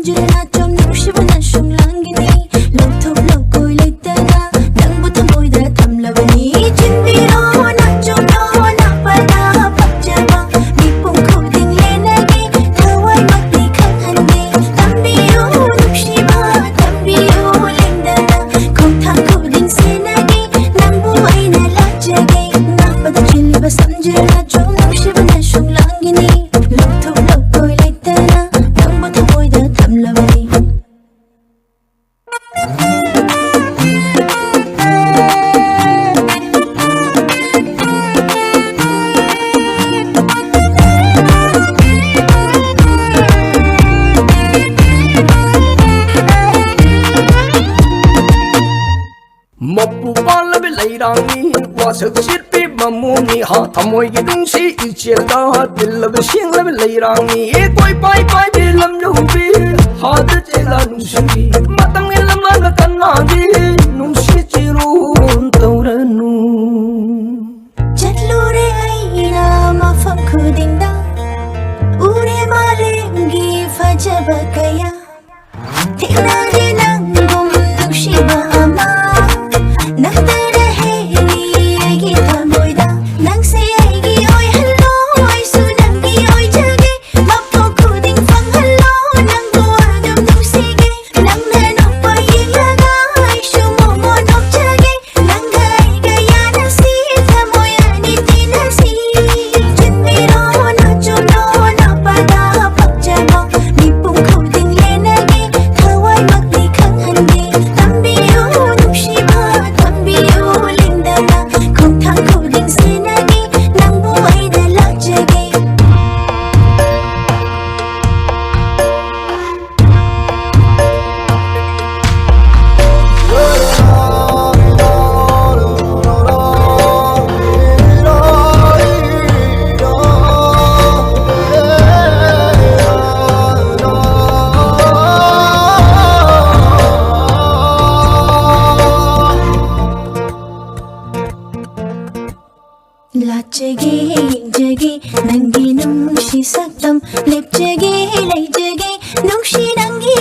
삼주나 좀 누시고 난 숑랑기니 럭톡럭 꼬일랬다가 낭부터 모이다 탐러버니 준비로 나좀 넣어 나빠다 박자방 미뽕 코딩 레나기 더와이 막니 강한데 담비요 눕시마 담비요 랭다나 콩탕 코딩 세나기 낭부와이 날 락자게 나빠다 질리바 삼주나 좀 누시고 난 숑랑기니 럭톡럭 꼬일랬다가 낭부터 모이다 탐러버니 Mapubalab lairani wasak chirpi mamuni ha thamoi gi dungsi ichela dilab singlab lairani e koi pai pai bilam nubi ha de chela nungsi matam ngelam na kanna gi nungsi chirun tauranu Chatlure aina mafam khudinda ure malengi fajaba kaya Tiknani nangum nungshiba ama Naktara heli agi tamoida Nangsi agi oi hello oi sunangi oi jage Mapo khuding fang hello nanggo agam nungsige Nangna nokpa yilaga ai shumomo nok jage Nangga iga yanasi tamoyani tinasi Junmiro na jumno na pada pakjamo Nipong khuding lenagi Thawai magni khanghandi Tambiyo nungshiba Tambiyo lingdana Kongthang khuding senagi Nangbo ay nalagjage Lachage, yingjage, nangi nungshi saktam Lepjage, laijage, nungshi nangi